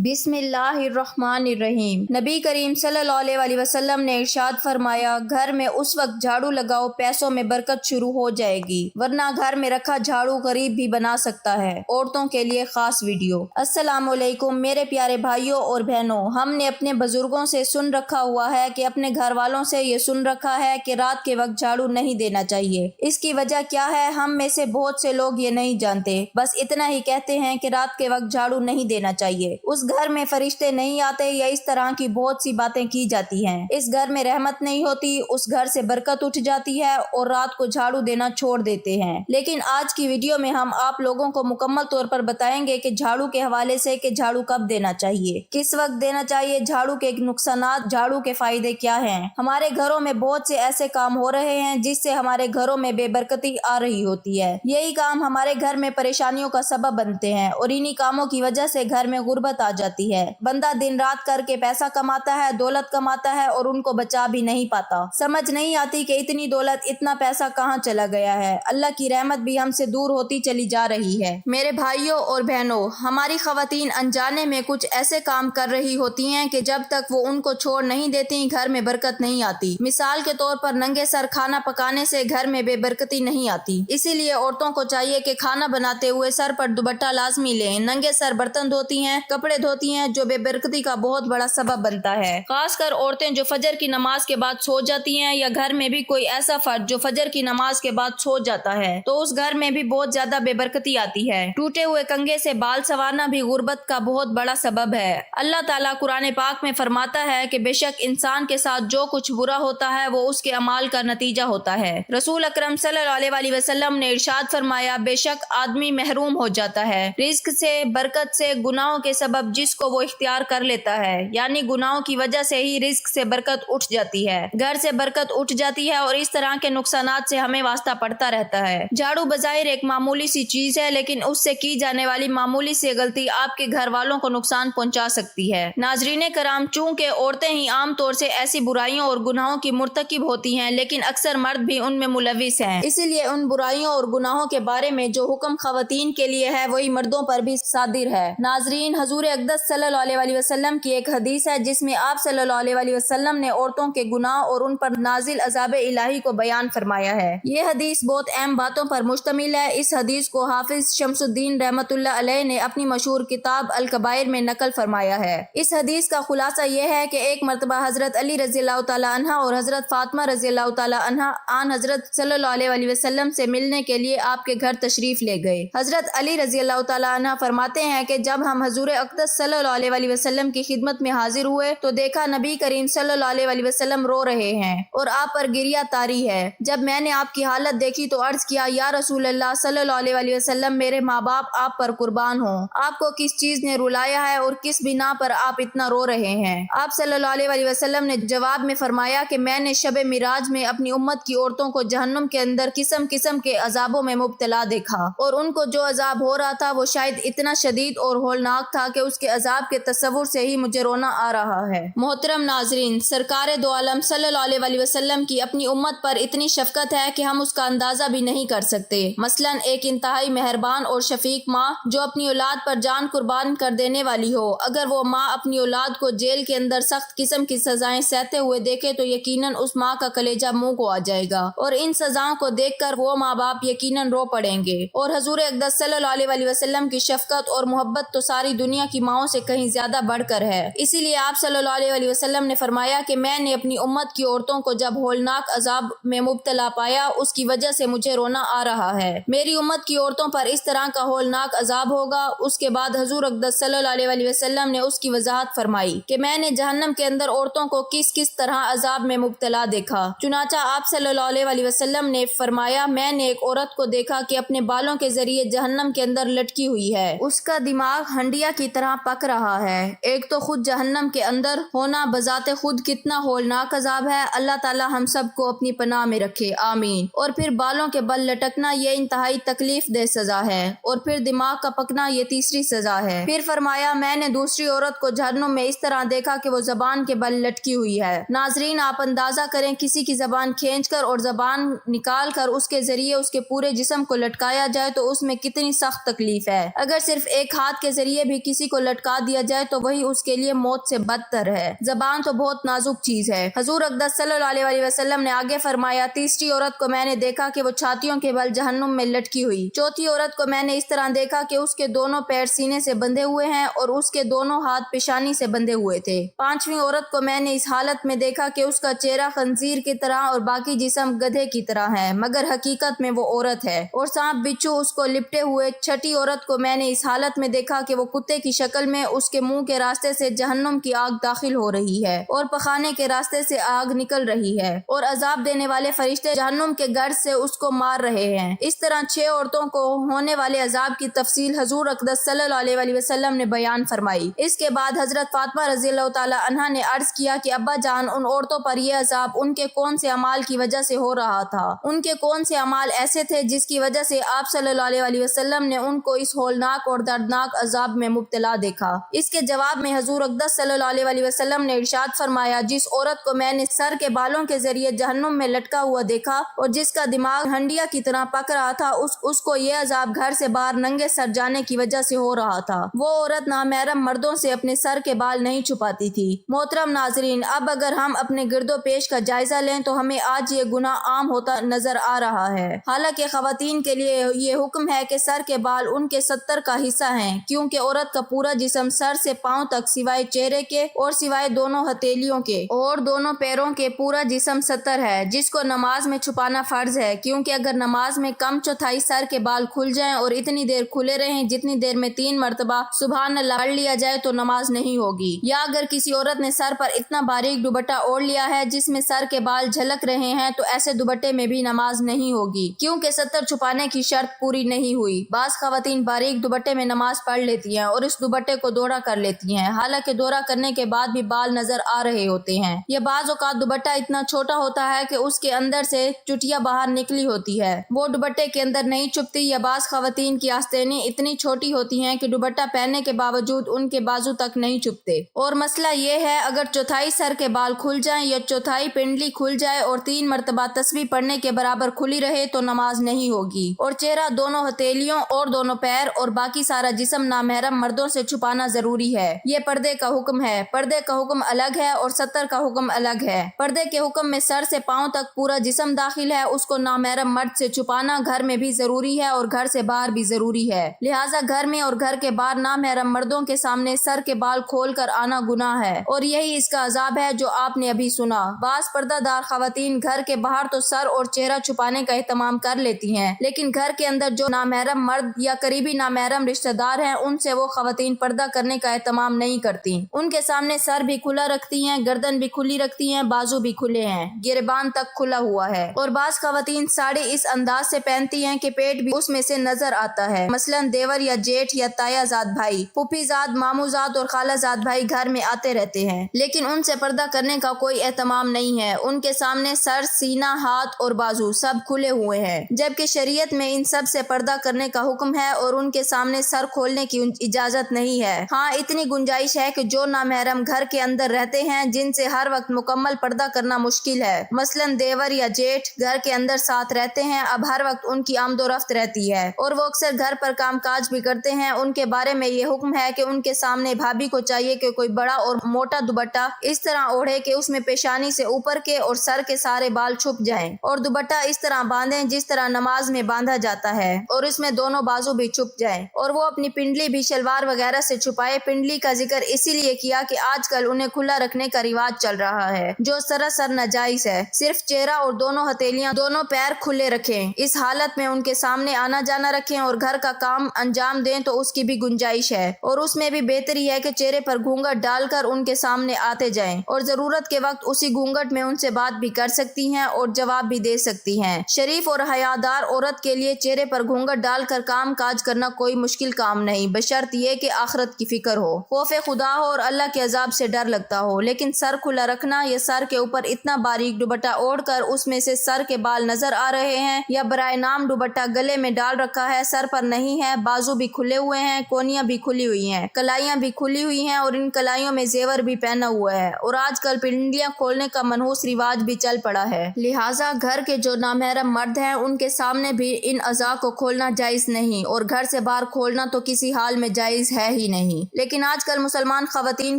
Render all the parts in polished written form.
बिस्मिल्लाहिर्रहमानिर्रहीम। नबी करीम सल्लल्लाहु अलैहि वसल्लम ने इरशाद फरमाया, घर में उस वक्त झाड़ू लगाओ पैसों में बरकत शुरू हो जाएगी, वरना घर में रखा झाड़ू गरीब भी बना सकता है। औरतों के लिए खास वीडियो। अस्सलामु अलैकुम मेरे प्यारे भाइयों और बहनों, हमने अपने बुजुर्गों से सुन रखा हुआ है कि अपने घर वालों से ये सुन रखा है कि रात के वक्त झाड़ू नहीं देना चाहिए। इसकी वजह क्या है, हम में से बहुत से लोग ये नहीं जानते, बस इतना ही कहते हैं कि रात के वक्त झाड़ू नहीं देना चाहिए, उस घर में फरिश्ते नहीं आते या इस तरह की बहुत सी बातें की जाती हैं। इस घर में रहमत नहीं होती, उस घर से बरकत उठ जाती है और रात को झाड़ू देना छोड़ देते हैं। लेकिन आज की वीडियो में हम आप लोगों को मुकम्मल तौर पर बताएंगे कि झाड़ू के हवाले से कि झाड़ू कब देना चाहिए, किस वक्त देना चाहिए, झाड़ू के नुकसानात, झाड़ू के फायदे क्या हैं। हमारे घरों में बहुत से ऐसे काम हो रहे हैं जिससे हमारे घरों में बेबरकती आ रही होती है। यही काम हमारे घर में परेशानियों का सबब बनते हैं और इन्हीं कामों की वजह से घर में गुर्बत आ जाती है। बंदा दिन रात करके पैसा कमाता है, दौलत कमाता है और उनको बचा भी नहीं पाता। समझ नहीं आती कि इतनी दौलत, इतना पैसा कहाँ चला गया है। अल्लाह की रहमत भी हमसे दूर होती चली जा रही है। मेरे भाइयों और बहनों, हमारी खवातीन अनजाने में कुछ ऐसे काम कर रही होती हैं कि जब तक वो उनको छोड़ नहीं देती घर में बरकत नहीं आती। मिसाल के तौर पर नंगे सर खाना पकाने से घर में बेबरकती नहीं आती। इसीलिए औरतों को चाहिए कि खाना बनाते हुए सर पर दुपट्टा लाजमी लें। नंगे सर बर्तन धोती हैं, कपड़े धोती हैं, जो बेबरकती का बहुत बड़ा सबब बनता है। खासकर औरतें जो फजर की नमाज के बाद सो जाती हैं, या घर में भी कोई ऐसा फर्द जो फजर की नमाज के बाद सो जाता है, तो उस घर में भी बहुत ज्यादा बेबरकती आती है। टूटे हुए कंघे से बाल संवारना भी गुर्बत का बहुत बड़ा सबब है। अल्लाह ताला कुरान पाक में फरमाता है कि बेशक इंसान के साथ जो कुछ बुरा होता है वो उसके अमाल का नतीजा होता है। रसूल अकरम सल्लल्लाहु अलैहि वसल्लम ने इरशाद फरमाया, बेशक आदमी महरूम हो जाता है रिज्क से, बरकत से, गुनाहों के सबब जिसको वो इख्तियार कर लेता है, यानी गुनाहों की वजह से ही रिज्क से बरकत उठ जाती है, घर से बरकत उठ जाती है और इस तरह के नुकसानात से हमें वास्ता पड़ता रहता है। झाड़ू बज़ाहिर एक मामूली सी चीज है, लेकिन उससे की जाने वाली मामूली सी गलती आपके घर वालों को नुकसान पहुंचा सकती है। नाजरीन कराम, चूंकि औरतें ही आम तौर से ऐसी बुराइयों और गुनाहों की मुर्तकिब होती हैं, लेकिन अक्सर मर्द भी उनमें मुलविस हैं। इसीलिए उन बुराइयों और गुनाहों के बारे में जो हुक्म खवातीन के लिए है वही मर्दों पर भी सादिर है। नाजरीन, हजूर अक़दस सल्लल्लाहु अलैहि वसल्लम की एक हदीस है जिसमें आप सल्लल्लाहु अलैहि वसल्लम ने औरतों के गुनाह और उन पर नाजिल अज़ाब इलाही को बयान फरमाया है। ये हदीस बहुत अहम बातों पर मुश्तमिल है। इस हदीस को हाफिज शम्सुद्दीन रहमतुल्लाह अलैह ने अपनी मशहूर किताब अल कबाइर में नकल फरमाया है। इस हदीस का खुलासा यह है कि एक मरतबा हजरत अली रज़ियल्लाहु तआला अन्हा और हजरत फातिमा रज़ियल्लाहु तआला अन्हा आन हजरत सल्लल्लाहु अलैहि वसल्लम से मिलने के लिए आपके घर तशरीफ ले गए। हजरत अली रज़ियल्लाहु तआला अन्हा फरमाते हैं कि जब हम हजूर अक़दस सल्लल्लाहु अलैहि वसल्लम की खिदमत में हाजिर हुए तो देखा नबी करीम सल्लल्लाहु अलैहि वसल्लम रो रहे हैं और आप पर गिरिया तारी है। जब मैंने आपकी हालत देखी तो अर्ज किया, या रसूल अल्लाह सल्लल्लाहु अलैहि वसल्लम, मेरे माँ बाप आप पर कुर्बान हो। आपको किस चीज ने रुलाया है और किस बिना पर आप इतना रो रहे हैं? आप सल्लल्लाहु अलैहि वसल्लम ने जवाब में फरमाया कि मैंने शबे मिराज में अपनी उम्मत की औरतों को जहन्नुम के अंदर किस्म किस्म के अजाबों में मुब्तला देखा और उनको जो अजाब हो रहा था वो शायद इतना शदीद और होलनाक था कि उसके अजाब के तस्वुर से ही मुझे रोना आ रहा है। मोहतरम नाजरीन, सरकार दो आलम सल्लल्लाहु अलैहि वसल्लम की अपनी उम्मत पर इतनी शफकत है कि हम उसका अंदाजा भी नहीं कर सकते। मसलन एक इंतहाई मेहरबान और शफीक माँ जो अपनी औलाद पर जान कुर्बान कर देने वाली हो, अगर वो माँ अपनी औलाद को जेल के अंदर सख्त किस्म की सजाएं सहते हुए देखे तो यकीनन उस माँ का कलेजा मुंह को आ जाएगा और इन सजाओं को देखकर वो माँ बाप यकीनन रो पड़ेंगे। और हजूर अक़दस सल्लल्लाहु अलैहि वसल्लम की शफकत और मोहब्बत तो सारी दुनिया की माओं से कहीं ज्यादा बढ़कर है। इसीलिए आप सल्लल्लाहु अलैहि वसल्लम ने फरमाया कि मैंने अपनी उम्मत की औरतों को जब होलनाक अजाब में मुब्तला पाया उसकी वजह से मुझे रोना आ रहा है। मेरी उम्मत की औरतों पर इस तरह का होलनाक अजाब होगा। उसके बाद हजूर अक़दस सल्लल्लाहु अलैहि वसल्लम ने उसकी वजाहत फरमाई कि मैंने जहन्नम के अंदर औरतों को किस किस तरह अजाब में मुब्तला देखा। चुनाचा आप सल्लल्लाहु अलैहि वसल्लम ने फरमाया, मैंने एक औरत को देखा कि अपने बालों के जरिए जहन्नम के अंदर लटकी हुई है, उसका दिमाग हंडिया की तरह पक रहा है। एक तो खुद जहन्नम के अंदर होना बजाते खुद कितना होलनाक अजाब है। अल्लाह ताला हम सब को अपनी पनाह में रखे, आमीन। और फिर बालों के बल लटकना ये इंतहाई तकलीफ दे सजा है और फिर दिमाग का पकना ये तीसरी सजा है। फिर फरमाया, मैंने दूसरी औरत को जहन्नुम में इस तरह देखा कि वो जबान के बल लटकी हुई है। नाजरीन, आप अंदाजा करें, किसी की जबान खींचकर और जबान निकाल कर उसके जरिए उसके पूरे जिस्म को लटकाया जाए तो उसमें कितनी सख्त तकलीफ है। अगर सिर्फ एक हाथ के जरिए भी किसी को लटका दिया जाए तो वही उसके लिए मौत से बदतर है। ज़बान तो बहुत नाजुक चीज है। हजूर अक़दस सल्लल्लाहु अलैहि वसल्लम ने आगे फरमाया, तीसरी औरत को मैंने देखा कि वो छातियों के बल जहन्नुम में लटकी हुई। चौथी औरत को मैंने इस तरह देखा कि उसके दोनों पैर सीने से बंधे हुए हैं और उसके दोनों हाथ पेशानी से बंधे हुए थे। पांचवी औरत को मैंने इस हालत में देखा कि उसका चेहरा खंजीर की तरह और बाकी जिस्म गधे की तरह है, मगर हकीकत में वो औरत है और सांप बिच्छू उसको लिपटे हुए। छठी औरत को मैंने इस हालत में देखा कि वो कुत्ते की शक्ल में उसके मुंह के रास्ते से जहन्नुम की आग दाखिल हो रही है और पखाने के रास्ते से आग निकल रही है और अजाब देने वाले फरिश्ते जहन्नुम के गर्द से उसको मार रहे हैं। इस तरह 6 औरतों को होने वाले अजाब की तफसील हजूर अक़दस सल्लल्लाहु अलैहि वसल्लम ने बयान फरमाई। इसके बाद हजरत फातिमा रज़ियल्लाहु ताला अन्हा ने अर्ज किया कि अब्बा जान, उन औरतों पर यह अजाब उनके कौन से अमाल की वजह से हो रहा था? उनके कौन से अमाल ऐसे थे जिसकी वजह से आप सल्लल्लाहु अलैहि वसल्लम ने उनको इस होलनाक और दर्दनाक अजाब में मुब्तला देखा? इसके जवाब में हजूर अक़दस सल्लल्लाहु अलैहि वसल्लम ने इरशाद फरमाया, जिस औरत को मैंने सर के बालों के जरिए जहन्नुम में लटका हुआ देखा और जिसका दिमाग हंडिया की तरह पक रहा था, उसको ये अजाब घर से बाहर नंगे सर जाने की वजह से हो रहा था। वो औरत नामहरम मर्दों से अपने सर के बाल नहीं छुपाती थी। मोहतरम नाजरीन, अब अगर हम अपने गिरदो पेश का जायजा लें तो हमें आज ये गुनाह आम होता नजर आ रहा है। हालांकि खवातीन के लिए ये हुक्म है कि सर के बाल उनके 70 का हिस्सा हैं, क्योंकि औरत का पूरा जिस्म सर से पांव तक सिवाय चेहरे के और सिवाय दोनों हथेलियों के और दोनों पैरों के पूरा जिस्म 70 है, जिसको नमाज में छुपाना फर्ज है। क्योंकि अगर नमाज में कम चौथाई सर के बाल खुल जाएं और इतनी देर खुले रहें जितनी देर में 3 मरतबा सुबहान अल्लाह पढ़ लिया जाए तो नमाज नहीं होगी। या अगर किसी औरत ने सर पर इतना बारीक दुपट्टा ओढ़ लिया है जिसमें सर के बाल झलक रहे हैं तो ऐसे दुपट्टे में भी नमाज नहीं होगी, क्योंकि 70 छुपाने की शर्त पूरी नहीं हुई। बाज खवातीन बारीक दुपट्टे में नमाज पढ़ लेती हैं और इस दुपट्टे को दोहरा कर लेती हैं, हालांकि दोहरा करने के बाद भी बाल नजर आ रहे होते हैं। यह बाज औकात दुपट्टा इतना छोटा होता है कि उसके अंदर से चुटिया बाहर निकली होती है, वो दुपट्टे के अंदर नहीं चुपती। या बाज खवातीन की आस्तीनें इतनी छोटी होती हैं कि दुपट्टा पहनने के बावजूद उनके बाजू तक नहीं चुपते। और मसला ये है, अगर चौथाई सर के बाल खुल जाएं या चौथाई पिंडली खुल जाए और 3 मरतबा तस्बीह पढ़ने के बराबर खुली रहे तो नमाज नहीं होगी। और चेहरा, दोनों हथेलियों और दोनों पैर और बाकी सारा जिस्म नामहरम मर्दों से छुपाना जरूरी है। ये पर्दे का हुक्म है। पर्दे का हुक्म अलग है और 70 का हुक्म अलग है। पर्दे के हुक्म में सर से पांव तक पूरा जिस्म दाखिल है, उसको नामहरम मर्द से छुपाना घर में भी जरूरी है और घर से बाहर भी जरूरी है। लिहाजा घर में और घर के बाहर नामहरम मर्दों के सामने सर के बाल खोल कर आना गुनाह है और यही इसका अजाब है जो आपने अभी सुना। बास पर्दादार खवातीन घर के बाहर तो सर और चेहरा छुपाने का एहतमाम कर लेती हैं, लेकिन घर के अंदर जो नामहरम मर्द या करीबी नामहरम रिश्तेदार हैं उनसे वो खवातीन पर्दा करने का एहतमाम नहीं करती। उनके सामने सर भी खुला रखती हैं, गर्दन भी खुली रखती हैं, बाजू भी खुले हैं, गिरबान तक खुला हुआ है। और बास खवातीन साड़ी इस अंदाज से पहनती हैं कि पेट भी उसमें से नजर आता है। मसलन देवर या जेठ या तायाजाद भाई, फूफीजाद, मामूजाद और खालाजाद भाई घर में आते रहते हैं, लेकिन उनसे पर्दा करने का कोई एहतमाम नहीं है। उनके सामने सर, सीना, हाथ और बाजू सब खुले हुए हैं, जबकि शरीयत में इन सब से पर्दा करने का हुक्म है और उनके सामने सर खोलने की इजाजत नहीं है। हाँ, इतनी गुंजाइश है कि जो नामहरम घर के अंदर रहते हैं जिनसे हर वक्त मुकम्मल पर्दा करना मुश्किल है, मसलन देवर या जेठ घर के अंदर साथ रहते हैं, अब हर वक्त उनकी आमदोरफ्त रहती है और वो अक्सर घर पर कामकाज भी करते हैं, उनके बारे में ये हुक्म है कि उनके सामने भाभी को चाहिए कि कोई बड़ा और मोटा दुपट्टा इस तरह ओढ़े कि उसमें पेशानी से ऊपर के और सर के सारे बाल छुप जाएं और दुपट्टा इस तरह बांधें जिस तरह नमाज में बांधा जाता है और इसमें दोनों बाजू भी छुप जाएं और वो अपनी पिंडली भी शलवार वगैरह से छुपाए। पिंडली का जिक्र इसीलिए किया कि आजकल उन्हें खुला रखने का रिवाज चल रहा है जो सरासर नाजायज है। सिर्फ चेहरा और दोनों हथेलियां, दोनों पैर खुले रखें। इस हालत में उनके सामने आना जाना रखें और घर का काम अंजाम दें तो उसकी भी गुंजाइश है और उसमें भी बेहतरी है कि चेहरे पर घूंघट डालकर उनके सामने आते जाएं और जरूरत के वक्त उसी घूंघट में उनसे बात भी कर सकती हैं और जवाब भी दे सकती हैं। शरीफ और हयादार औरत के लिए चेहरे पर घूंघट डालकर काम काज करना कोई मुश्किल काम नहीं, बशर्त ये कि आखिरत की फिक्र हो, खौफ खुदा हो और अल्लाह के अजाब से डर लगता हो। लेकिन सर खुला रखना या सर के ऊपर इतना बारीक दुपट्टा ओढ़कर उसमें से सर के बाल नजर आ रहे हैं या बराए नाम दुपट्टा गले में डाल रखा है, सर पर नहीं है, बाजू भी खुले हुए हैं, कोनियां भी खुली हुई हैं, कलाइयां भी खुली हुई हैं और इन कलाइयों में जेवर भी पहना हुआ है और आजकल पिंडलियां खोलने का मनहूस रिवाज भी चल पड़ा है। लिहाजा घर के जो नामहरम मर्द हैं उनके सामने भी इन अज़ा को खोलना जायज नहीं और घर से बाहर खोलना तो किसी हाल में जायज है ہی نہیں۔ لیکن آج کل مسلمان خواتین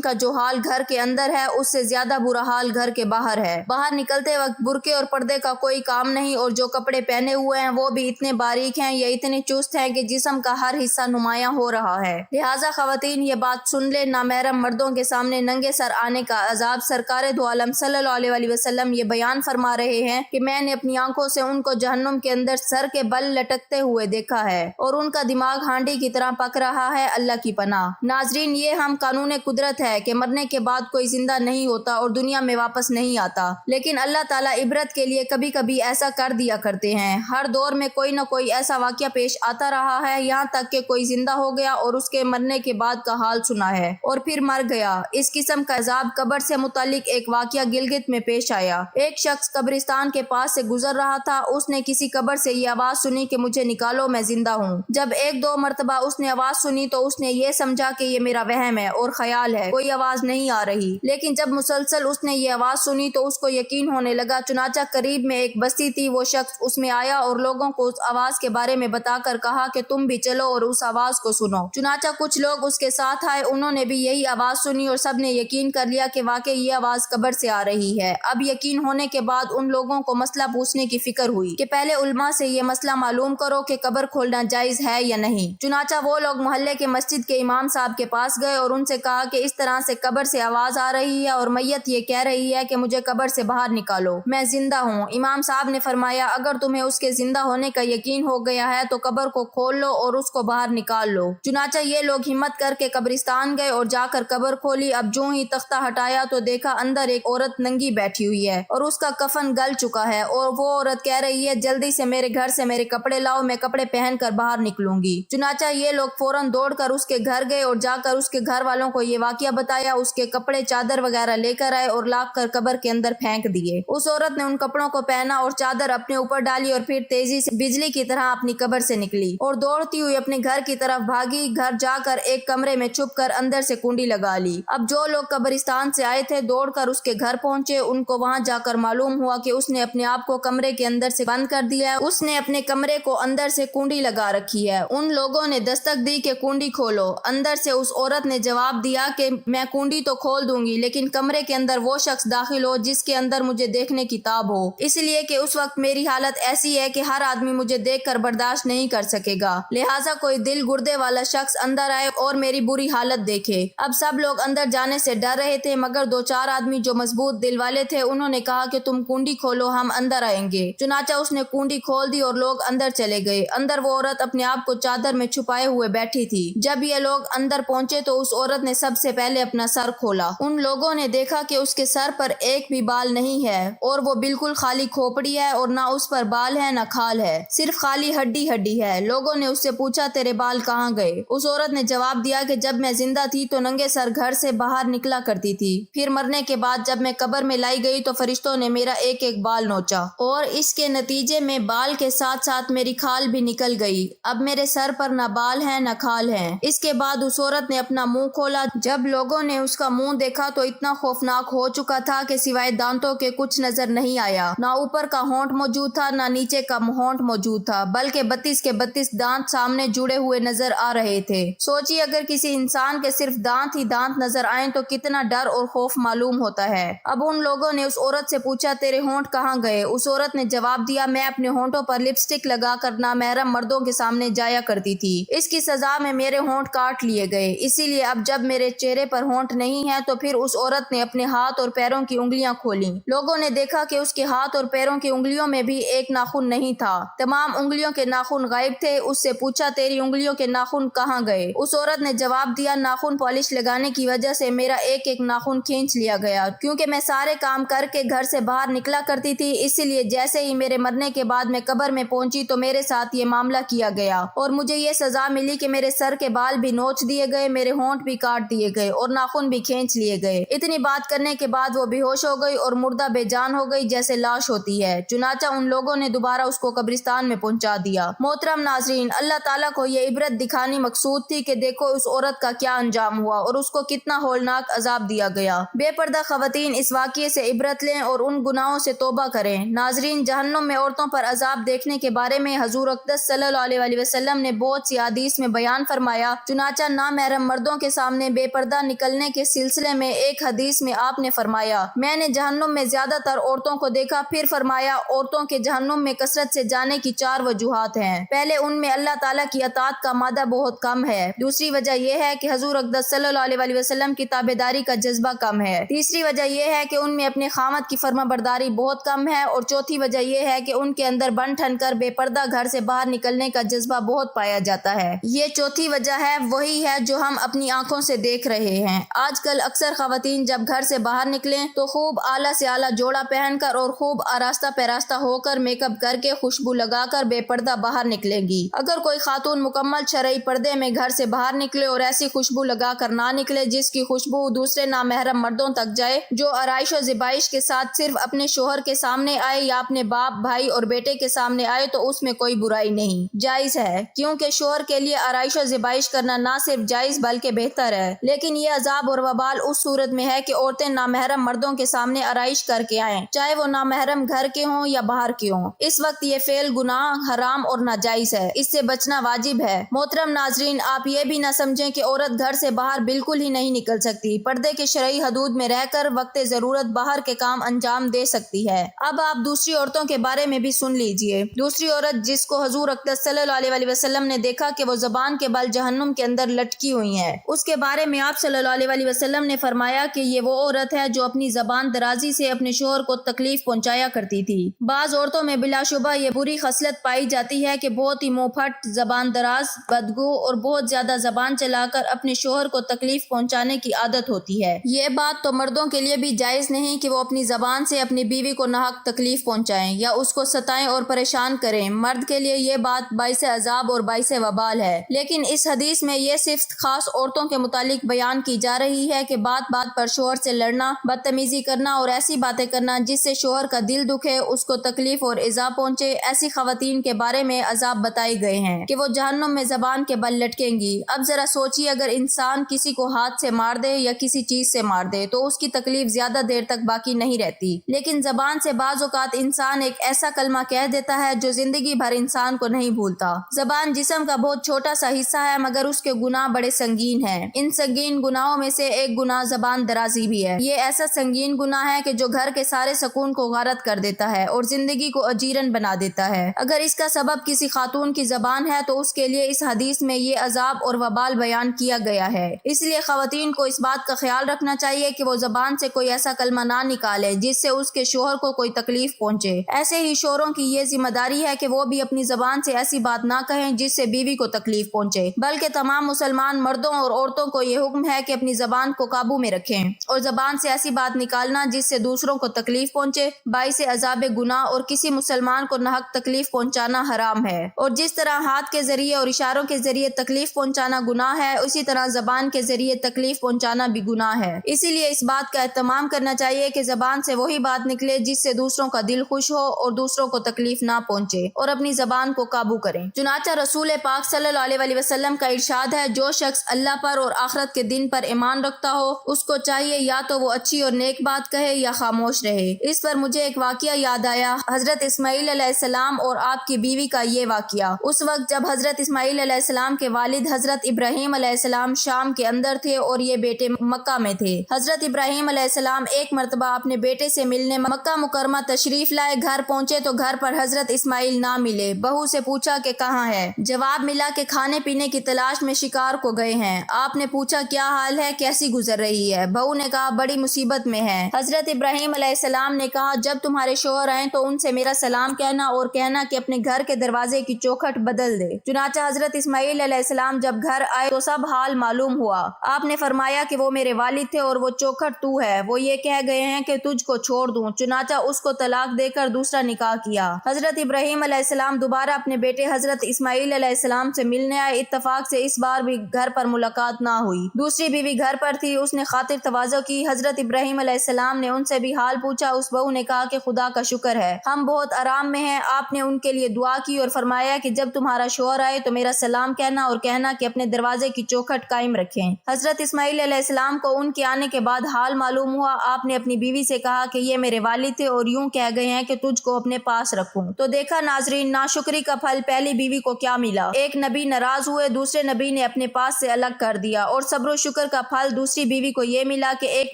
کا جو حال گھر کے اندر ہے اس سے زیادہ برا حال گھر کے باہر ہے۔ باہر نکلتے وقت برقعے اور پردے کا کوئی کام نہیں، اور جو کپڑے پہنے ہوئے ہیں وہ بھی اتنے باریک ہیں یا اتنے چست ہیں کہ جسم کا ہر حصہ نمایاں ہو رہا ہے۔ لہٰذا خواتین یہ بات سن لے، نامحرم مردوں کے سامنے ننگے سر آنے کا عذاب سرکار دو عالم صلی اللہ علیہ وسلم یہ بیان فرما رہے ہیں کہ میں نے اپنی آنکھوں سے ان کو جہنم کے اندر سر کے بل لٹکتے ہوئے دیکھا ہے اور ان کا دماغ ہانڈی کی طرح پک رہا ہے، اللہ کی پناہ۔ ناظرین، یہ ہم قانون قدرت ہے کہ مرنے کے بعد کوئی زندہ نہیں ہوتا اور دنیا میں واپس نہیں آتا، لیکن اللہ تعالیٰ عبرت کے لیے کبھی کبھی ایسا کر دیا کرتے ہیں۔ ہر دور میں کوئی نہ کوئی ایسا واقعہ پیش آتا رہا ہے، یہاں تک کہ کوئی زندہ ہو گیا اور اس کے مرنے کے بعد کا حال سنا ہے اور پھر مر گیا۔ اس قسم کا عذاب قبر سے متعلق ایک واقعہ گلگت میں پیش آیا۔ ایک شخص قبرستان کے پاس سے گزر رہا تھا، اس نے کسی قبر سے یہ آواز سنی کہ مجھے نکالو، میں زندہ ہوں۔ جب ایک دو مرتبہ اس نے آواز سنی تو اس نے یہ سمجھا کہ یہ میرا وہم ہے اور خیال ہے، کوئی آواز نہیں آ رہی۔ لیکن جب مسلسل اس نے یہ آواز سنی تو اس کو یقین ہونے لگا۔ چنانچہ قریب میں ایک بستی تھی، وہ شخص اس میں آیا اور لوگوں کو اس آواز کے بارے میں بتا کر کہا کہ تم بھی چلو اور اس آواز کو سنو۔ چنانچہ کچھ لوگ اس کے ساتھ آئے، انہوں نے بھی یہی آواز سنی اور سب نے یقین کر لیا کہ واقعی یہ آواز قبر سے آ رہی ہے۔ اب یقین ہونے کے بعد ان لوگوں کو مسئلہ پوچھنے کی فکر ہوئی کہ پہلے علماء سے یہ مسئلہ معلوم کرو کہ قبر کھولنا جائز ہے یا نہیں۔ چنانچہ وہ لوگ محلے کے مسجد کے امام صاحب کے پاس گئے اور ان سے کہا کہ اس طرح سے قبر سے آواز آ رہی ہے اور میت یہ کہہ رہی ہے کہ مجھے قبر سے باہر نکالو، میں زندہ ہوں۔ امام صاحب نے فرمایا اگر تمہیں اس کے زندہ ہونے کا یقین ہو گیا ہے تو قبر کو کھول لو اور اس کو باہر نکال لو۔ چنانچہ یہ لوگ ہمت کر کے قبرستان گئے اور جا کر قبر کھولی۔ اب جو ہی تختہ ہٹایا تو دیکھا اندر ایک عورت ننگی بیٹھی ہوئی ہے اور اس کا کفن گل چکا ہے، اور وہ عورت کہہ رہی ہے جلدی سے میرے گھر سے میرے کپڑے لاؤ، میں کپڑے پہن کر باہر نکلوں گی۔ چنانچہ یہ لوگ فوراً دوڑ کر اس کے گھر گئے اور جا کر اس کے گھر والوں کو یہ واقعہ بتایا۔ اس کے کپڑے چادر وغیرہ لے کر آئے اور لا کر قبر کے اندر پھینک دیے۔ اس عورت نے ان کپڑوں کو پہنا اور چادر اپنے اوپر ڈالی اور پھر تیزی سے بجلی کی طرح اپنی قبر سے نکلی اور دوڑتی ہوئی اپنے گھر کی طرف بھاگی۔ گھر جا کر ایک کمرے میں چھپ کر اندر سے کنڈی لگا لی۔ اب جو لوگ قبرستان سے آئے تھے دوڑ کر اس کے گھر پہنچے۔ ان کو وہاں جا کر معلوم ہوا کہ اس نے اپنے آپ کو کمرے کے اندر سے بند کر دیا ہے، اس نے اپنے کمرے کو اندر سے کنڈی لگا رکھی ہے۔ ان لوگوں نے دستک دی کہ کنڈی کھولو۔ اندر سے اس عورت نے جواب دیا کہ میں کنڈی تو کھول دوں گی، لیکن کمرے کے اندر وہ شخص داخل ہو جس کے اندر مجھے دیکھنے کی تاب ہو، اس لیے کہ اس وقت میری حالت ایسی ہے کہ ہر آدمی مجھے دیکھ کر برداشت نہیں کر سکے گا، لہٰذا کوئی دل گردے والا شخص اندر آئے اور میری بری حالت دیکھے۔ اب سب لوگ اندر جانے سے ڈر رہے تھے، مگر دو چار آدمی جو مضبوط دل والے تھے انہوں نے کہا کہ تم کنڈی کھولو، ہم اندر آئیں گے۔ چنانچہ اس نے کنڈی کھول دی اور لوگ اندر چلے گئے۔ اندر وہ عورت اپنے آپ کو چادر میں چھپائے ہوئے بیٹھی تھی۔ جب یہ لوگ اندر پہنچے تو اس عورت نے سب سے پہلے اپنا سر کھولا۔ ان لوگوں نے دیکھا کہ اس کے سر پر ایک بھی بال نہیں ہے اور وہ بالکل خالی کھوپڑی ہے اور نہ اس پر بال ہے نہ کھال ہے، صرف خالی ہڈی ہڈی ہے۔ لوگوں نے اس سے پوچھا تیرے بال کہاں گئے؟ اس عورت نے جواب دیا کہ جب میں زندہ تھی تو ننگے سر گھر سے باہر نکلا کرتی تھی، پھر مرنے کے بعد جب میں قبر میں لائی گئی تو فرشتوں نے میرا ایک ایک بال نوچا اور اس کے نتیجے میں بال کے ساتھ ساتھ میری کھال بھی نکل گئی۔ اب میرے سر پر نہ بال ہیں نہ کھال ہیں۔ اس کے بعد اس عورت نے اپنا منہ کھولا۔ جب لوگوں نے اس کا منہ دیکھا تو اتنا خوفناک ہو چکا تھا کہ سوائے دانتوں کے کچھ نظر نہیں آیا، نہ اوپر کا ہونٹ موجود تھا نہ نیچے کا ہونٹ موجود تھا، بلکہ 32 کے 32 دانت سامنے جڑے ہوئے نظر آ رہے تھے۔ سوچیے اگر کسی انسان کے صرف دانت ہی دانت نظر آئیں تو کتنا ڈر اور خوف معلوم ہوتا ہے۔ اب ان لوگوں نے اس عورت سے پوچھا تیرے ہونٹ کہاں گئے؟ اس عورت نے جواب دیا میں اپنے ہونٹوں پر لپسٹک لگا کر نامحرم مردوں کے سامنے جایا کرتی تھی، اس کی سزا میں میرے ہونٹ کاٹ لیے گئے، اسی لیے اب جب میرے چہرے پر ہونٹ نہیں ہے تو پھر اس عورت نے اپنے ہاتھ اور پیروں کی انگلیاں کھولیں۔ لوگوں نے دیکھا کہ اس کے ہاتھ اور پیروں کی انگلیوں میں بھی ایک ناخن نہیں تھا، تمام انگلیوں کے ناخن غائب تھے۔ اس سے پوچھا تیری انگلیوں کے ناخن کہاں گئے؟ اس عورت نے جواب دیا ناخن پالش لگانے کی وجہ سے میرا ایک ایک ناخن کھینچ لیا گیا، کیونکہ میں سارے کام کر کے گھر سے باہر نکلا کرتی تھی، اسی لیے جیسے ہی میرے مرنے کے بعد میں قبر میں پہنچی تو میرے ساتھ یہ معاملہ کیا گیا اور مجھے یہ سزا ملی کہ میرے سر کے بال بھی نوچ دیے گئے، میرے ہونٹ بھی کاٹ دیے گئے اور ناخن بھی کھینچ لیے گئے۔ اتنی بات کرنے کے بعد وہ بے ہوش ہو گئی اور مردہ بے جان ہو گئی جیسے لاش ہوتی ہے۔ چنانچہ ان لوگوں نے دوبارہ اس کو قبرستان میں پہنچا دیا۔ محترم ناظرین، اللہ تعالیٰ کو یہ عبرت دکھانی مقصود تھی کہ دیکھو اس عورت کا کیا انجام ہوا اور اس کو کتنا ہولناک عذاب دیا گیا۔ بے پردہ خواتین اس واقعے سے عبرت لیں اور ان گناہوں سے توبہ کریں۔ ناظرین، جہنم میں عورتوں پر عذاب دیکھنے کے بارے میں حضور اقدس صلی اللہ علیہ وسلم نے بہت سی احادیث میں بیان فرمایا۔ چنانچہ चुनाचा नामहरम मर्दों के सामने बेपर्दा निकलने के सिलसिले में एक हदीस में आपने फरमाया, मैंने जहन्नुम में ज्यादातर औरतों को देखा। फिर फरमाया, औरतों के जहन्नुम में कसरत से जाने की 4 वजूहात हैं। पहले, उनमें अल्लाह ताला की अताअत का मादा बहुत कम है। दूसरी वजह यह है कि हुजूर अक़दस सल्लल्लाहु अलैहि वसल्लम की ताबेदारी का जज्बा कम है। तीसरी वजह यह है कि उनमें अपने खामद की फर्माबरदारी बहुत कम है। और चौथी वजह यह है कि उनके अंदर बन ठन कर बेपर्दा घर से बाहर निकलने का जज्बा बहुत पाया जाता है। ये चौथी वजह है, वही है जो हम अपनी आंखों से देख रहे हैं। आजकल अक्सर खवातीन जब घर से बाहर निकलें तो खूब आला से आला जोड़ा पहनकर और खूब आरास्ता पैरास्ता होकर मेकअप करके खुशबू लगाकर बेपर्दा बाहर निकलेंगी। अगर कोई खातून मुकम्मल शरई पर्दे में घर से बाहर निकले और ऐसी खुशबू लगाकर ना निकले जिसकी खुशबू दूसरे नामहरम मर्दों तक जाए, जो आराइश और ज़िबाइश के साथ सिर्फ अपने शोहर के सामने आए या अपने बाप, भाई और बेटे के सामने आए, तो उसमें कोई बुराई नहीं, जायज है। क्योंकि शोहर के लिए आराइश और ज़िबाइश करना ना सिर्फ जायज बल्कि बेहतर है। लेकिन ये अजाब और वबाल उस सूरत में है कि औरतें नामहरम मर्दों के सामने आराइश करके आएं, चाहे वो नामहरम घर के हों या बाहर के हों। इस वक्त ये फेल गुनाह, हराम और नाजायज है, इससे बचना वाजिब है। मोहतरम नाजरीन, आप ये भी न समझें कि औरत घर से बाहर बिल्कुल ही नहीं निकल सकती। पर्दे के शरई हदूद में रहकर वक्त जरूरत बाहर के काम अंजाम दे सकती है। अब आप दूसरी औरतों के बारे में भी सुन लीजिए। दूसरी औरत जिसको हुजूर अक़दस सल्लल्लाहु अलैहि वसल्लम ने देखा कि वो ज़बान के बल जहन्नुम के अंदर लटकी हुई है, उसके बारे में आप सल्लल्लाहु अलैहि वसल्लम ने फरमाया कि ये वो औरत है जो अपनी ज़बान दराजी से अपने शोहर को तकलीफ पहुंचाया करती थी। बाज़ औरतों में बिलाशुबा ये बुरी खसलत पाई जाती है कि बहुत ही मुंहफट, ज़बान दराज, बदगू और बहुत ज्यादा ज़बान चलाकर अपने शोहर को तकलीफ पहुंचाने की आदत होती है। ये बात तो मर्दों के लिए भी जायज नहीं कि वो अपनी ज़बान से अपनी बीवी को नाहक तकलीफ पहुंचाएं या उसको सताएं और परेशान करें। मर्द के लिए ये बात बाइसे अजाब और बाइसे वबाल है। लेकिन इस हदीस में ये सिर्फ खास औरतों के मुतालिक बयान की जा रही है कि बात बात पर शोहर से लड़ना, बदतमीजी करना और ऐसी बातें करना जिससे शोहर का दिल दुखे, उसको तकलीफ और इज़ा पहुंचे, ऐसी खवातीन के बारे में अजाब बताए गए हैं कि वो जहन्नुम में ज़बान के बल लटकेंगी। अब जरा सोचिए, अगर इंसान किसी को हाथ से मार दे या किसी चीज से मार दे तो उसकी तकलीफ ज्यादा देर तक बाकी नहीं रहती। लेकिन जबान से बाज़ औक़ात इंसान एक ऐसा कलमा कह देता है जो जिंदगी भर इंसान को नहीं भूलता। जबान जिस्म का बहुत छोटा सा हिस्सा है, मगर उसके गुनाह बड़े संगीन हैं। इन संगीन गुनाहों में से एक गुनाह जबान दराजी भी है। ये ऐसा संगीन गुनाह है कि जो घर के सारे सुकून को गारत कर देता है और जिंदगी को अजीरन बना देता है। अगर इसका सबब किसी खातून की जबान है तो उसके लिए इस हदीस में ये अजाब और वबाल बयान किया गया है। इसलिए खवातीन को इस बात का ख्याल रखना चाहिए कि वो जबान से कोई ऐसा कलमा ना निकाले जिससे उसके शोहर को कोई तकलीफ पहुंचे। ऐसे ही शोहरों की ये जिम्मेदारी है कि वो भी अपनी जबान से ऐसी बात ना कहें जिससे बीवी को तकलीफ पहुंचे, बल्कि तमाम मुसलमान मर्दों और औरतों को ये हुक्म है कि अपनी जबान को काबू में रखें और जबान से ऐसी बात निकालना जिससे दूसरों को तकलीफ पहुंचे बाइसे अजाब गुनाह और किसी मुसलमान को नाहक तकलीफ पहुंचाना हराम है। और जिस तरह हाथ के जरिए और इशारों के जरिए तकलीफ पहुंचाना गुनाह है, उसी तरह जबान के जरिए तकलीफ पहुंचाना भी गुनाह है। इसीलिए इस बात का एहतमाम करना चाहिए कि जबान से वही बात निकले जिससे दूसरों का दिल खुश हो और दूसरों को तकलीफ ना पहुंचे, और अपनी जबान को काबू करें। चुनाचा रसूल पाक सल्लल्लाहु अलैहि वसल्लम का इरशाद है, जो शख्स अल्लाह पर और आखिरत के दिन पर ईमान रखता हो उसको चाहिए या तो वो अच्छी और नेक बात कहे या खामोश रहे। इस पर मुझे एक वाकया याद आया, हजरत इस्माइल अलैहिस्सलाम और आपकी बीवी का ये वाकया। उस वक्त जब हजरत इस्माइल अलैहिस्सलाम के वालिद हजरत इब्राहिम अलैहिस्सलाम शाम के अंदर थे और ये बेटे मक्का में थे। हजरत इब्राहिम अलैहिस्सलाम एक मरतबा अपने बेटे से मिलने मक्का मुकरमा तशरीफ लाए। घर पहुंचे तो घर पर हजरत इस्माइल ना मिले। बहू से पूछा कि कहाँ है। जवाब मिला कि खाने पीने की तलाश में शिकार को गए हैं। आपने पूछा क्या हाल है, कैसी गुजर रही है। बहू ने कहा बड़ी मुसीबत में है। हजरत इब्राहिम अलैहिस्सलाम ने कहा जब तुम्हारे शोहर आए तो उनसे मेरा सलाम कहना और कहना कि अपने घर के दरवाजे की चौखट बदल दे। चुनाचा हजरत इस्माइल अलैहिस्सलाम जब घर आए तो सब हाल मालूम हुआ। आपने फरमाया कि वो मेरे वालिद थे और वो चौखट तू है। वो ये कह गए हैं कि तुझको छोड़ दूं। चुनाचा उसको तलाक देकर दूसरा निकाह किया। हजरत इब्राहिम अलैहिस्सलाम दोबारा अपने बेटे हजरत इस्माइल अलैहिस्सलाम से मिलने आए। इत्तफाक से इस बार भी घर पर मुलाकात ना हुई। दूसरी बीवी घर पर थी, उसने खातिर तवाज़ो की। हजरत इब्राहिम अलैहिस्सलाम ने उनसे भी हाल पूछा। उस बहू ने कहा कि खुदा का शुक्र है हम बहुत आराम में हैं। आपने उनके लिए दुआ की और फरमाया कि जब तुम्हारा शोहर आए तो मेरा सलाम कहना और कहना कि अपने दरवाजे की चौखट कायम रखें। हजरत इस्माइल अलैहिस्सलाम को उनके आने के बाद हाल मालूम हुआ। आपने अपनी बीवी से कहा कि ये मेरे वालिद थे और यूं कह गए हैं कि तुझको अपने पास रखूं। तो देखा नाजरीन, नाशुक्री का फल पहली बीवी को क्या मिला। एक नबी नाराज हुए, दूसरे नबी نے اپنے پاس سے الگ کر دیا، اور صبر و شکر کا پھل دوسری بیوی کو یہ ملا کہ ایک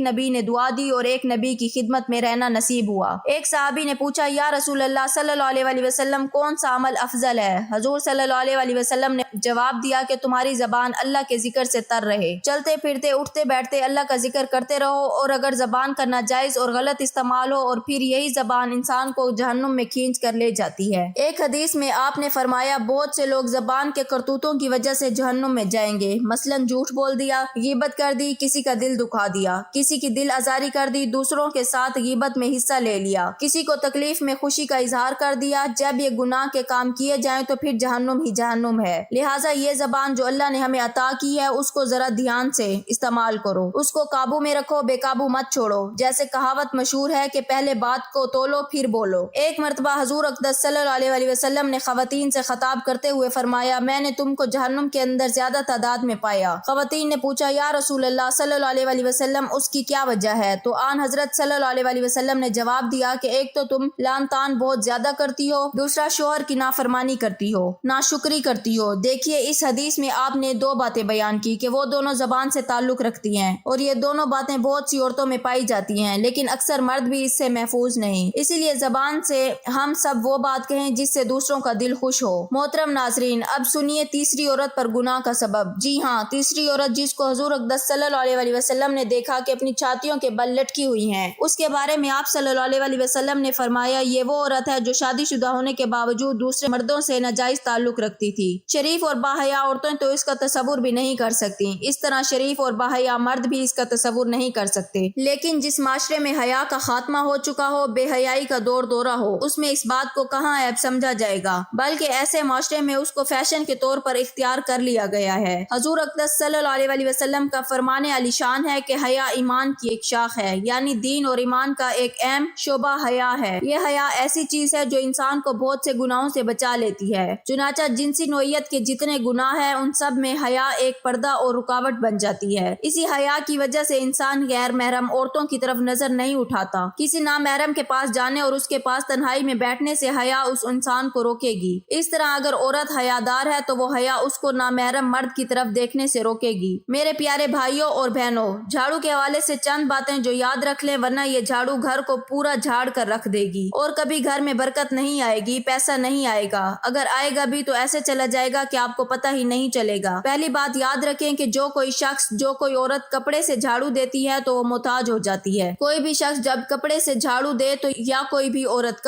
نبی نے دعا دی اور ایک نبی کی خدمت میں رہنا نصیب ہوا۔ ایک صحابی نے پوچھا، یا رسول اللہ صلی اللہ علیہ وسلم کون سا عمل افضل ہے؟ حضور صلی اللہ علیہ وسلم نے جواب دیا کہ تمہاری زبان اللہ کے ذکر سے تر رہے، چلتے پھرتے اٹھتے بیٹھتے اللہ کا ذکر کرتے رہو، اور اگر زبان کا ناجائز اور غلط استعمال ہو اور پھر یہی زبان انسان کو جہنم میں کھینچ کر لے جاتی ہے۔ ایک حدیث میں آپ نے فرمایا، بہت سے لوگ زبان کے کرتوتوں کی وجہ سے جہنم میں جائیں گے، مثلاً جھوٹ بول دیا، غیبت کر دی، کسی کا دل دکھا دیا، کسی کی دل آزاری کر دی، دوسروں کے ساتھ غیبت میں حصہ لے لیا، کسی کو تکلیف میں خوشی کا اظہار کر دیا۔ جب یہ گناہ کے کام کیے جائیں تو پھر جہنم ہی جہنم ہے۔ لہٰذا یہ زبان جو اللہ نے ہمیں عطا کی ہے اس کو ذرا دھیان سے استعمال کرو، اس کو قابو میں رکھو، بے قابو مت چھوڑو۔ جیسے کہاوت مشہور ہے کہ پہلے بات کو تولو پھر بولو۔ ایک مرتبہ حضور اقدس صلی اللہ علیہ وسلم نے خواتین سے خطاب کرتے ہوئے فرمایا، میں نے تم کو جہنم کے اندر زیادہ تعداد میں پایا۔ خواتین نے پوچھا، یا رسول اللہ صلی اللہ علیہ وسلم اس کی کیا وجہ ہے؟ تو آن حضرت صلی اللہ علیہ وسلم نے جواب دیا کہ ایک تو تم لعن طعن بہت زیادہ کرتی ہو، دوسرا شوہر کی نافرمانی کرتی ہو، ناشکری کرتی ہو۔ دیکھیے اس حدیث میں آپ نے دو باتیں بیان کی کہ وہ دونوں زبان سے تعلق رکھتی ہیں، اور یہ دونوں باتیں بہت سی عورتوں میں پائی جاتی ہیں، لیکن اکثر مرد بھی اس سے محفوظ نہیں۔ اسی لیے زبان سے ہم سب وہ بات کہیں جس سے دوسروں کا دل خوش ہو۔ محترم ناظرین، اب سنیے تیسری عورت پر گناہ کا سبب۔ جی ہاں، تیسری عورت جس کو حضور اقدس صلی اللہ علیہ وسلم نے دیکھا کہ اپنی چھاتیوں کے بل لٹکی ہوئی ہیں، اس کے بارے میں آپ صلی اللہ علیہ وسلم نے فرمایا، یہ وہ عورت ہے جو شادی شدہ ہونے کے باوجود دوسرے مردوں سے ناجائز تعلق رکھتی تھی۔ شریف اور باحیا عورتیں تو اس کا تصور بھی نہیں کر سکتی، اس طرح شریف اور باحیا مرد بھی اس کا تصور نہیں کر سکتے۔ لیکن جس معاشرے میں حیا کا خاتمہ ہو چکا ہو، بے حیائی کا دور دورہ ہو، اس میں اس بات کو کہاں عیب سمجھا جائے گا، بلکہ ایسے معاشرے میں اس کو فیشن کے طور پر اختیار کر لیا گیا ہے۔ حضور اقدس صلی اللہ علیہ وسلم کا فرمان علی شان ہے کہ حیا ایمان کی ایک شاخ ہے، یعنی دین اور ایمان کا ایک اہم شعبہ حیا ہے۔ یہ حیا ایسی چیز ہے جو انسان کو بہت سے گناہوں سے بچا لیتی ہے۔ چنانچہ جنسی نوعیت کے جتنے گناہ ہیں ان سب میں حیا ایک پردہ اور رکاوٹ بن جاتی ہے۔ اسی حیا کی وجہ سے انسان غیر محرم عورتوں کی طرف نظر نہیں اٹھاتا۔ کسی نامحرم کے پاس جانے اور اس کے پاس تنہائی میں بیٹھنے سے حیا اس انسان کو روکے گی۔ اس طرح اگر عورت حیادار ہے تو وہ حیا اس کو نامحرم مرد کی طرف دیکھنے سے روکے گی۔ میرے پیارے بھائیوں اور بہنوں، جھاڑو کے حوالے سے چند باتیں جو یاد رکھ لیں، ورنہ یہ جھاڑو گھر کو پورا جھاڑ کر رکھ دے گی، اور کبھی گھر میں برکت نہیں آئے گی، پیسہ نہیں آئے گا، اگر آئے گا بھی تو ایسے چلا جائے گا کہ آپ کو پتہ ہی نہیں چلے گا۔ پہلی بات یاد رکھیں کہ جو کوئی شخص، جو کوئی عورت کپڑے سے جھاڑو دیتی ہے تو وہ محتاج ہو جاتی ہے۔ کوئی بھی شخص جب کپڑے سے جھاڑو دے تو، یا کوئی بھی عورت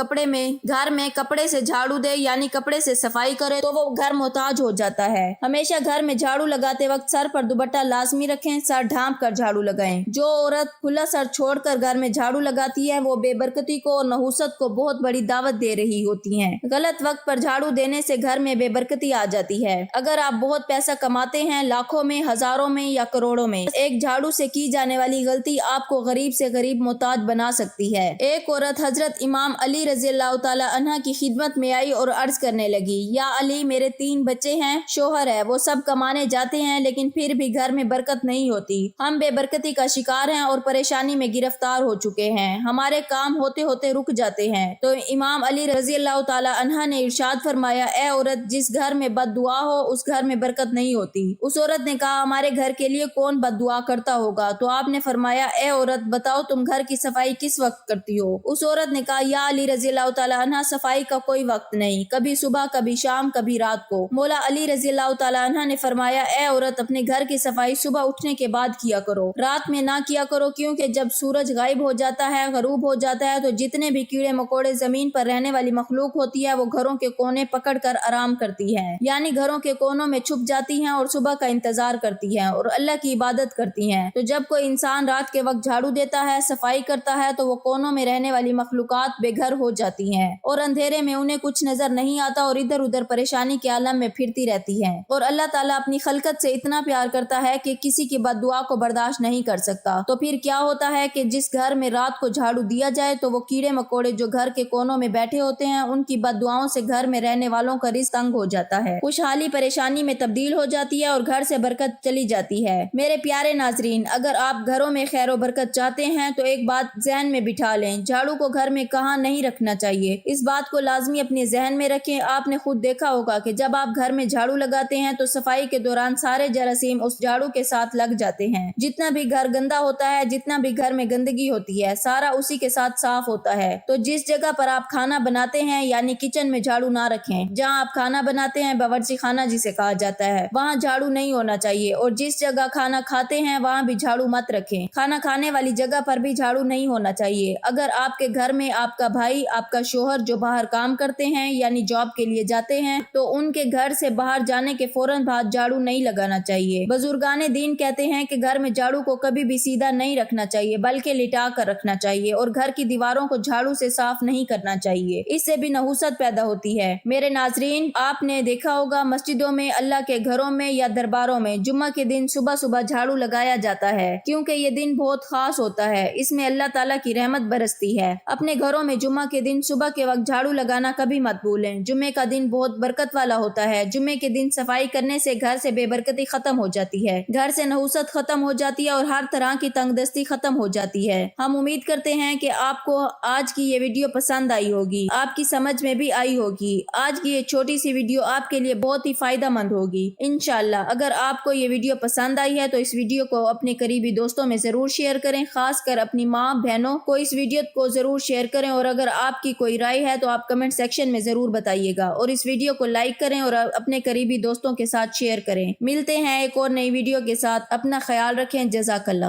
گھر میں کپڑے سے جھاڑو دے یعنی کپڑے سے صفائی کرے تو وہ گھر محتاج ہو جاتا ہے۔ ہمیشہ گھر میں جھاڑو لگاتے وقت سر پر دوپٹہ لازمی رکھیں، سر ڈھانپ کر جھاڑو لگائیں۔ جو عورت کھلا سر چھوڑ کر گھر میں جھاڑو لگاتی ہے وہ بے برکتی کو اور نحوست کو بہت بڑی دعوت دے رہی ہوتی ہیں۔ غلط وقت پر جھاڑو دینے سے گھر میں بے برکتی آ جاتی ہے۔ اگر آپ بہت پیسہ کماتے ہیں، لاکھوں میں، ہزاروں میں یا کروڑوں میں، ایک جھاڑو سے کی جانے والی غلطی آپ کو غریب سے غریب محتاج بنا سکتی ہے۔ ایک عورت حضرت امام علی رضی اللہ تعالی عنہ کی خدمت میں آئی اور عرض کرنے لگی، یا علی، میرے 3 بچے ہیں، شوہر ہے، وہ سب کمانے جاتے ہیں لیکن پھر بھی گھر میں برکت نہیں ہوتی، ہم بے برکتی کا شکار ہیں اور پریشانی میں گرفتار ہو چکے ہیں، ہمارے کام ہوتے ہوتے رک جاتے ہیں۔ تو امام علی رضی اللہ تعالی عنہ نے ارشاد فرمایا، اے عورت، جس گھر میں بد دعا ہو اس گھر میں برکت نہیں ہوتی۔ اس عورت نے کہا، ہمارے گھر کے لیے کون بد دعا کرتا ہوگا؟ تو آپ نے فرمایا، اے عورت، بتاؤ تم گھر کی صفائی کس وقت کرتی ہو؟ اس عورت نے کہا، یا علی رضی اللہ تعالی عنہ، صفائی کا کوئی وقت نہیں، کبھی صبح، کبھی شام، کبھی رات کو۔ مولا علی رضی اللہ تعالی عنہ نے فرمایا، اے عورت، اپنے گھر کی صفائی صبح اٹھنے کے بعد کیا کرو، رات میں نہ کیا کرو، کیونکہ جب سورج غائب ہو جاتا ہے، غروب ہو جاتا ہے، تو جتنے بھی کیڑے مکوڑے زمین پر رہنے والی مخلوق ہوتی ہے وہ گھروں کے کونے پکڑ کر آرام کرتی ہے، یعنی گھروں کے کونوں میں چھپ جاتی ہیں اور صبح کا انتظار کرتی ہیں اور اللہ کی عبادت کرتی ہیں۔ تو جب کوئی انسان رات کے وقت جھاڑو دیتا ہے، صفائی کرتا ہے، تو وہ کونوں میں رہنے والی مخلوقات بے گھر ہو جاتی ہیں اور اندھیرے میں انہیں کچھ نظر نہیں آتا اور ادھر ادھر پریشانی کے عالم میں پھرتی رہتی ہیں۔ اور اللہ تعالیٰ اپنی خلقت سے اتنا پیار کرتا ہے کہ کسی کی بد دعا کو برداشت نہیں کر سکتا۔ تو پھر کیا ہوتا ہے کہ جس گھر میں رات کو جھاڑو دیا جائے تو وہ کیڑے مکوڑے جو گھر کے کونوں میں بیٹھے ہوتے ہیں ان کی بد دعاؤں سے گھر میں رہنے والوں کا رزق تنگ ہو جاتا ہے، خوشحالی پریشانی میں تبدیل ہو جاتی ہے اور گھر سے برکت چلی جاتی ہے۔ میرے پیارے ناظرین، اگر آپ گھروں میں خیر و برکت چاہتے ہیں تو ایک بات ذہن میں بٹھا لیں، جھاڑو کو گھر میں کہاں نہیں رکھنا چاہیے، اس بات کو لازمی اپنے ذہن میں رکھیں۔ آپ نے خود دیکھا ہوگا کہ جب آپ گھر میں جھاڑو لگاتے ہیں تو صفائی کے دوران سارے جراثیم اس جھاڑو کے ساتھ لگ جاتے ہیں۔ جتنا بھی گھر گندا ہوتا ہے، جتنا بھی گھر میں گندگی ہوتی ہے، سارا اسی کے ساتھ صاف ہوتا ہے۔ تو جس جگہ پر آپ کھانا بناتے ہیں یعنی کچن میں جھاڑو نہ رکھیں۔ جہاں آپ کھانا بناتے ہیں، باورچی خانہ جسے کہا جاتا ہے، وہاں جھاڑو نہیں ہونا چاہیے، اور جس جگہ کھانا کھاتے ہیں وہاں بھی جھاڑو مت رکھیں۔ کھانا کھانے والی جگہ پر بھی جھاڑو نہیں ہونا چاہیے۔ اگر آپ کے گھر میں آپ کا بھائی، آپ کا شوہر جو باہر کام کرتے ہیں یعنی جاب کے لیے جاتے ہیں، تو ان کے گھر سے باہر جانے کے فوراً بعد جھاڑو نہیں لگانا چاہیے۔ بزرگان دین کہتے ہیں کہ گھر میں جھاڑو کو کبھی بھی سیدھا نہیں رکھنا چاہیے بلکہ لٹا کر رکھنا چاہیے، اور گھر کی دیواروں کو جھاڑو سے صاف نہیں کرنا چاہیے، اس سے بھی نحوست پیدا ہوتی ہے۔ میرے ناظرین، آپ نے دیکھا ہوگا مسجدوں میں، اللہ کے گھروں میں یا درباروں میں جمعہ کے دن صبح صبح جھاڑو لگایا جاتا ہے، کیونکہ یہ دن بہت خاص ہوتا ہے، اس میں اللہ تعالیٰ کی رحمت برستی ہے۔ اپنے گھروں میں جمعہ کے دن صبح کے وقت جھاڑو لگانا کبھی مت بھولیں۔ جمعے کا دن بہت برکت والا ہوتا ہے۔ جمعے کے دن صفائی کرنے سے گھر سے بے برکتی ختم ہو جاتی ہے، گھر سے نحوست ختم ہو جاتی ہے، اور ہر طرح کی تنگ دستی ختم ہو جاتی ہے۔ ہم امید کرتے ہیں کہ آپ کو آج کی یہ ویڈیو پسند آئی ہوگی، آپ کی سمجھ میں بھی آئی ہوگی۔ آج کی یہ چھوٹی سی ویڈیو آپ کے لیے بہت ہی فائدہ مند ہوگی انشاءاللہ۔ اگر آپ کو یہ ویڈیو پسند آئی ہے تو اس ویڈیو کو اپنے قریبی دوستوں میں ضرور شیئر کریں، خاص کر اپنی ماں بہنوں کو اس ویڈیو کو ضرور شیئر کریں، اور اگر آپ کی کوئی رائے ہے تو آپ کمنٹ سیکشن میں ضرور بتائیے گا، اور اس ویڈیو کو لائک کریں اور اپنے قریبی دوستوں کے ساتھ شیئر کریں۔ ملتے ہیں ایک اور نئی ویڈیو کے ساتھ، اپنا خیال رکھیں، جزاک اللہ۔